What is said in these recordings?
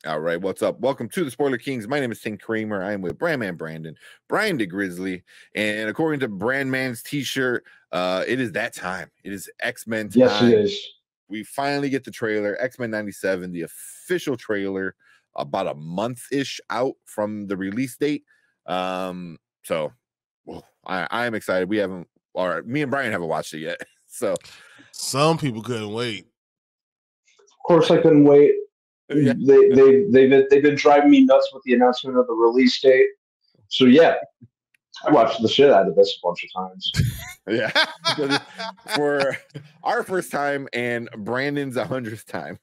All right, what's up? Welcome to the Spoiler Kings. My name is Tim Kramer. I am with Brandman Brandon, Brian DeGrizzly, and according to Brandman's t-shirt, it is that time. It is X-Men time. Yes, it is. We finally get the trailer, X-Men 97, the official trailer, about a month-ish out from the release date. So I'm excited. We haven't, or me and Brian haven't watched it yet. So some people couldn't wait. Of course, I couldn't wait. Yeah. They've been driving me nuts with the announcement of the release date. So yeah, I watched the shit out of this a bunch of times. Yeah, for our first time and Brandon's 100th time.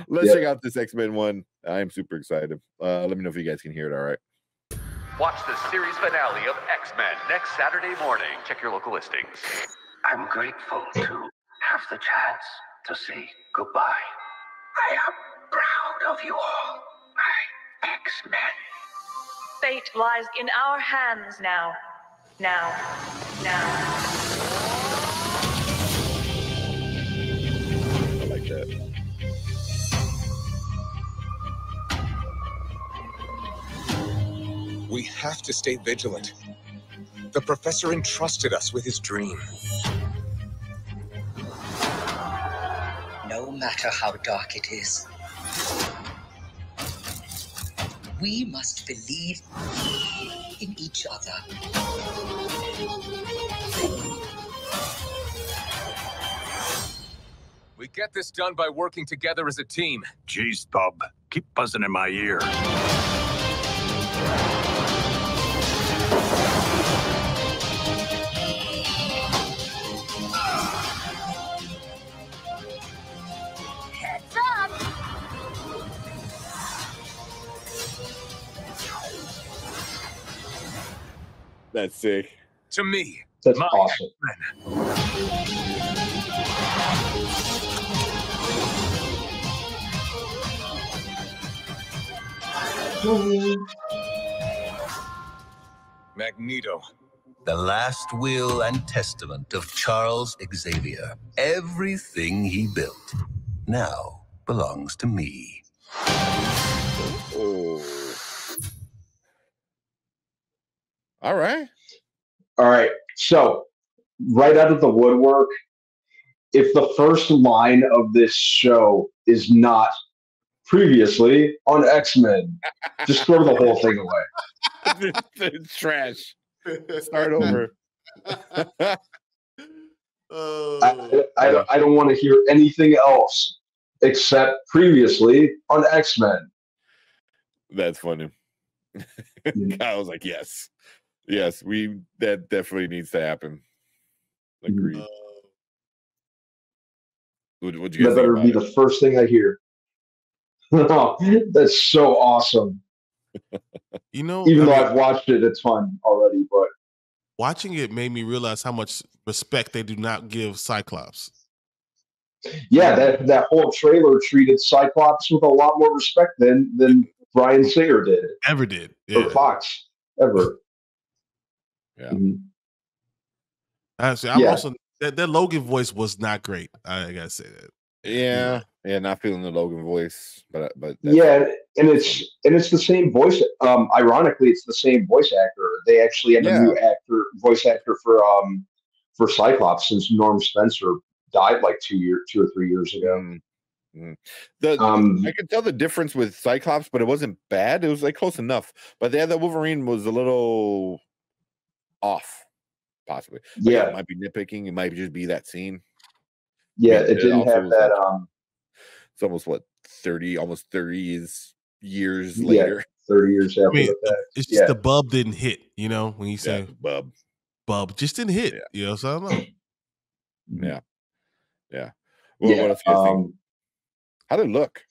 Let's check out this X-Men one. I'm super excited. Let me know if you guys can hear it. All right. Watch the series finale of X-Men next Saturday morning. Check your local listings. I'm grateful to have the chance to say goodbye. I am proud of you all, my X-Men. Fate lies in our hands now. Now. I like that. We have to stay vigilant. The professor entrusted us with his dream. No matter how dark it is, we must believe in each other. We get this done by working together as a team. Jeez, Bob, keep buzzing in my ear. Heads up! That's sick. To me, That's my awesome. Magneto. The last will and testament of Charles Xavier. Everything he built now belongs to me. Oh. All right. All right. So, right out of the woodwork, if the first line of this show is not previously on X-Men, just throw the whole thing away. It's trash. Start over. I don't want to hear anything else except previously on X-Men. That's funny. I was like, yes, that definitely needs to happen. Agreed. What'd you guys That better think be about the first thing I hear. That's so awesome. You know, Even though I've watched it a ton already, but watching it made me realize how much respect they do not give Cyclops. yeah, that whole trailer treated Cyclops with a lot more respect than Bryan Singer did. Ever did. Or Yeah. Fox. Ever. Yeah. Actually, I'm also that Logan voice was not great. I gotta say that. Yeah, not feeling the Logan voice, but yeah, and it's the same voice. Ironically, it's the same voice actor. They actually had a new voice actor for Cyclops since Norm Spencer died like 2 or 3 years ago. I could tell the difference with Cyclops, but it wasn't bad. It was like close enough. But the Wolverine was a little off, possibly. But yeah, it might be nitpicking. It might just be that scene. Yeah, it didn't have that. It's almost almost 30 years later. 30 years after the fact. It's just the bub didn't hit. You know, when you say bub just didn't hit. You know, so I don't know. Yeah. Well, what else you guys think? How did it look?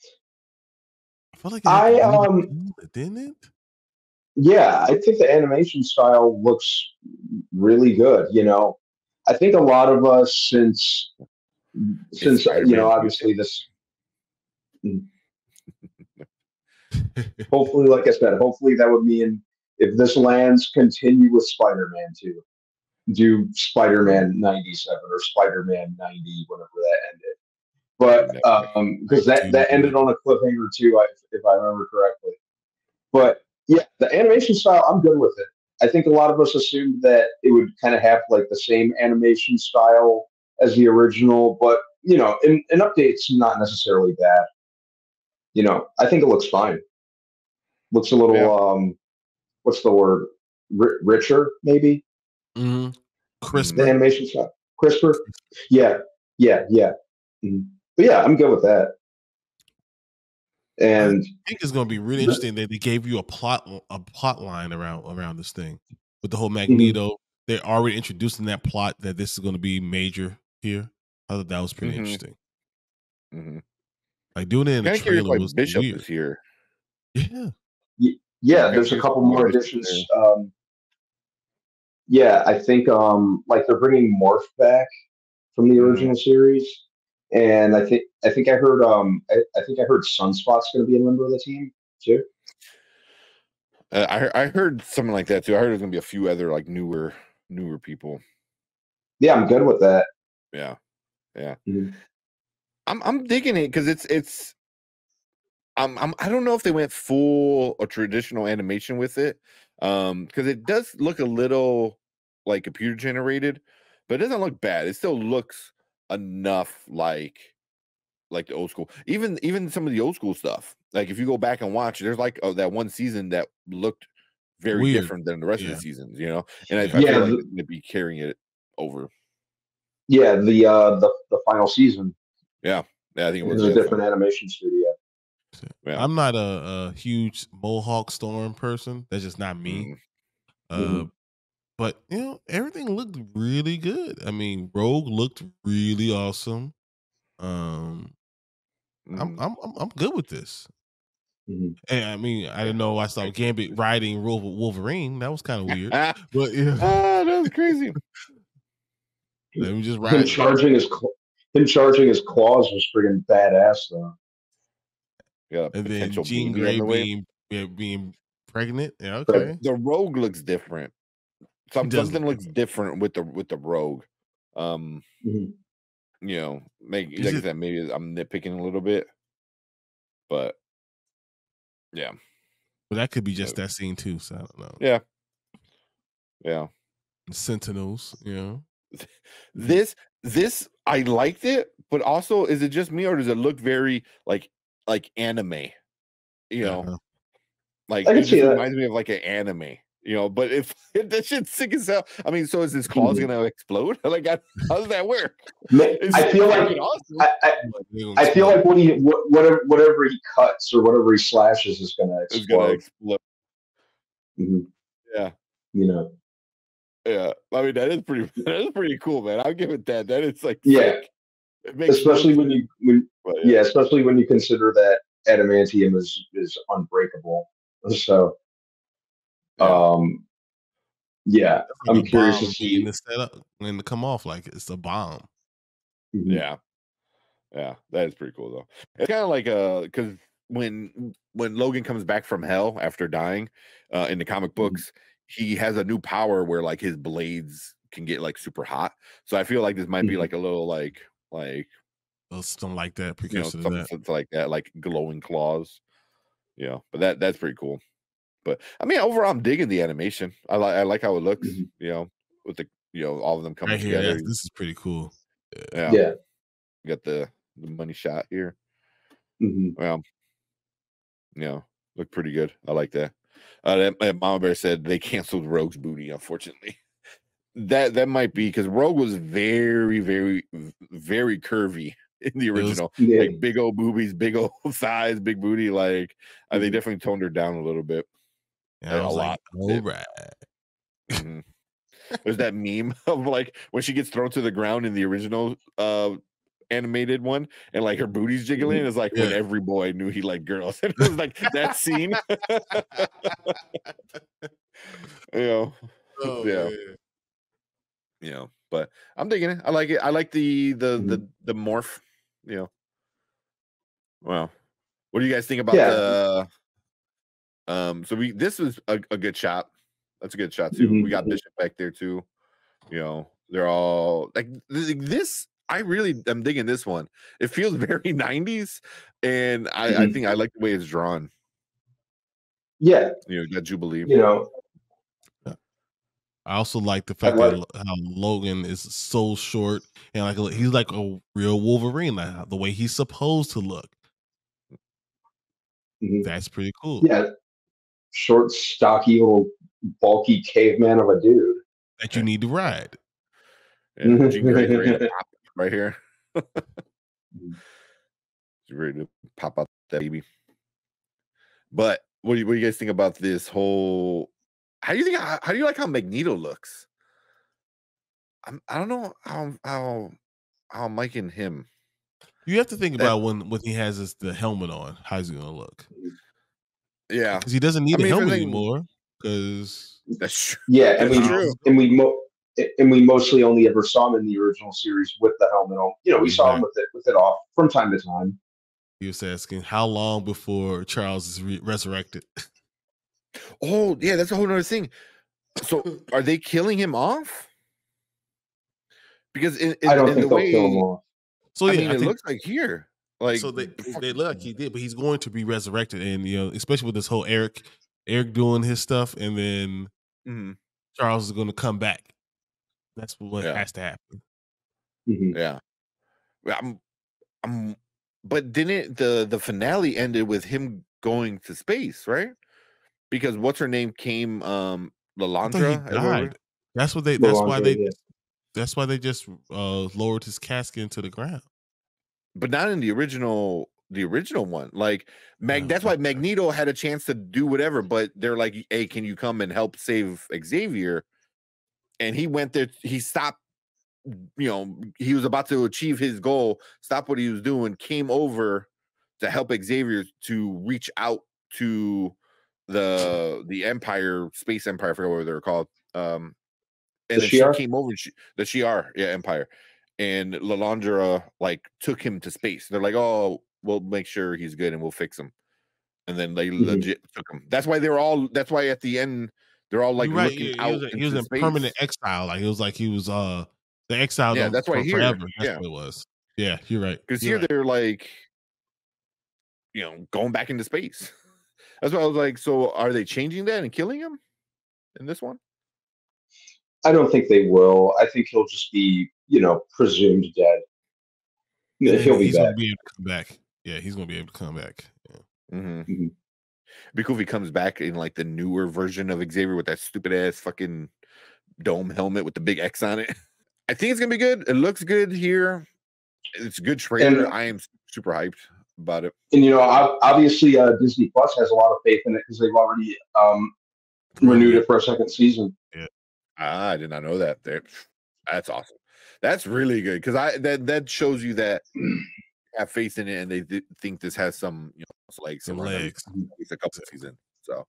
I feel like didn't it? Yeah, I think the animation style looks really good. You know, I think a lot of us since obviously this. Hopefully, like I said, that would mean if this lands, continue with Spider-Man 2. Do Spider-Man 97 or Spider-Man 90, whenever that ended. but because that ended on a cliffhanger too, if I remember correctly. But yeah, the animation style, I'm good with it. I think a lot of us assumed that it would kind of have like the same animation style as the original, but an update's not necessarily bad. I think it looks fine. Looks a little what's the word? Richer, maybe. Mm-hmm. Crisper. The animation style, crisper. Yeah. Mm-hmm. But yeah, I'm good with that. And I think it's going to be really interesting that they gave you a plot line around this thing with the whole Magneto. Mm-hmm. They're already introducing that plot that this is going to be major here. I thought that was pretty interesting. Mm-hmm. Like doing it in the trailer was Bishop weird. Is here. Yeah. Yeah, there's a couple more additions. Yeah, I think like they're bringing Morph back from the original series, and I think I heard I think I heard Sunspot's going to be a member of the team too. I heard something like that too. I heard there's going to be a few other like newer people. Yeah, I'm good with that. Yeah. Mm-hmm. I'm digging it because it's I don't know if they went full or traditional animation with it, because it does look a little like computer generated, but it doesn't look bad. It still looks enough like the old school. Even some of the old school stuff. Like if you go back and watch, there's like that one season that looked very different than the rest of the seasons, And I feel like they're going to be carrying it over. Yeah, the final season. Yeah, I think it was a different animation studio. Yeah. I'm not a huge Mohawk Storm person. That's just not me. But everything looked really good. I mean, Rogue looked really awesome. I'm good with this. And I mean, I didn't know I saw Gambit riding Wolverine. That was kind of weird. But that was crazy. Let me just ride. Him charging his claws was friggin' badass though. Yeah, and then Jean Grey being pregnant. Yeah, okay. The Rogue looks different. Something looks different with the Rogue. Like I said, maybe I'm nitpicking a little bit, but yeah. But that could be just that scene too. So I don't know. Yeah. Sentinels. This I liked it, but also is it just me or does it look very like anime? Like it just reminds me of like an anime. But if that shit's sick as hell. I mean, so is his claws gonna explode? Like, how does that work? I feel like awesome. I feel like whatever he cuts or whatever he slashes is gonna explode. It's gonna explode. Mm-hmm. Yeah. Yeah. I mean, that is pretty cool, man. I'll give it that. That is like sick. Especially when you consider that adamantium is unbreakable. So I'm curious to see the setup when to come off like it's a bomb. Mm-hmm. Yeah, that is pretty cool though. It's kind of like because when Logan comes back from hell after dying in the comic books, he has a new power where like his blades can get like super hot. So I feel like this might be like a little like something like that, precursor to that. Something like that, like glowing claws. But that's pretty cool. But I mean, overall, I'm digging the animation. I like how it looks. With the all of them coming together. This is pretty cool. Yeah. You got the money shot here. Mm-hmm. Look pretty good. I like that. That Mama Bear said they canceled Rogue's booty. Unfortunately, that might be because Rogue was very, very, very curvy in the original. Like big old boobies, big old thighs, big booty. Like they definitely toned her down a little bit. Yeah, a lot. All right. There's that meme of like when she gets thrown to the ground in the original animated one, and like her booty's jiggling. It's like when every boy knew he liked girls. It was like that scene. But I'm digging it. I like it. I like the morph. Well, what do you guys think about the? So this was a good shot. That's a good shot too. We got Bishop back there too. They're all like this. I really am digging this one. It feels very 90s, and I think I like the way it's drawn. Yeah, You got Jubilee. you know, I also like the fact that how Logan is so short and like he's like a real Wolverine, like the way he's supposed to look. That's pretty cool. Yeah, short, stocky, little bulky caveman of a dude that you need to ride. Yeah, Jean Grey's ready to pop right here. She's ready to pop out that baby. But what do you guys think about this whole? How do you like how Magneto looks? I don't know how I'm liking him. You have to think about when he has the helmet on, how's he gonna look? Yeah, because he doesn't need a helmet anymore. Because that's true. Yeah, and we mostly only ever saw him in the original series with the helmet on. You know, we saw him with it off from time to time. He was asking how long before Charles is resurrected. Oh yeah, that's a whole other thing. So are they killing him off? Because I don't think they'll kill him off. So yeah, I mean, it looks like here. Like so they look like he did, but he's going to be resurrected, and especially with this whole Eric doing his stuff, and then Charles is going to come back. That's what has to happen. Yeah, but didn't the finale ended with him going to space, right? Because what's her name came Lalandra died. That's what they. That's why they just lowered his casket into the ground. But not in the original one. Like that's why Magneto had a chance to do whatever, but they're like, hey, can you come and help save Xavier? And he went there, he stopped, he was about to achieve his goal, stop what he was doing, came over to help Xavier to reach out to the Empire, Space Empire, I forgot what they were called. And then she came over, the Shi'ar, Empire. And Lalandra like took him to space. They're like, oh, we'll make sure he's good and we'll fix him. And then they legit took him. That's why that's why at the end they're all like looking out. He was in space. Permanent exile. Like he was the exile. Yeah, that's why here. Forever. That's what it was. Yeah, you're right. Because here they're like, going back into space. That's why I was like, so are they changing that and killing him in this one? I don't think they will. I think he'll just be, presumed dead. He'll be he's back. Gonna be able to come back. Yeah, he's gonna be able to come back. Yeah. It'd be cool if he comes back in like the newer version of Xavier with that stupid ass fucking dome helmet with the big X on it. I think it's gonna be good. It looks good here. It's a good trailer. I am super hyped about it. And obviously, Disney Plus has a lot of faith in it because they've already renewed it for a second season. Yeah, I did not know that. That's awesome. That's really good because that shows you that have faith in it and they think this has some legs. Some legs. It's a couple seasons. So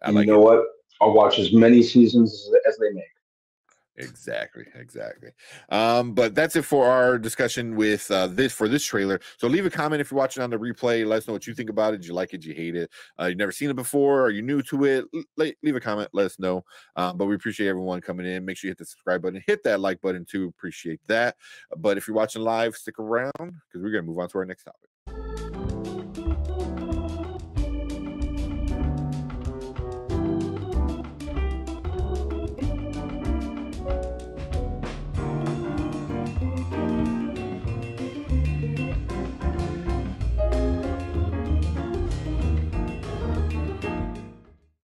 what? I'll watch as many seasons as they make. Exactly. But that's it for our discussion with this trailer. So leave a comment if you're watching on the replay. Let us know what you think about it. Did you like it? Did you hate it? You've never seen it before? Are you new to it? Leave a comment. Let us know. But we appreciate everyone coming in. Make sure you hit the subscribe button. Hit that like button too. Appreciate that. But if you're watching live, stick around because we're going to move on to our next topic.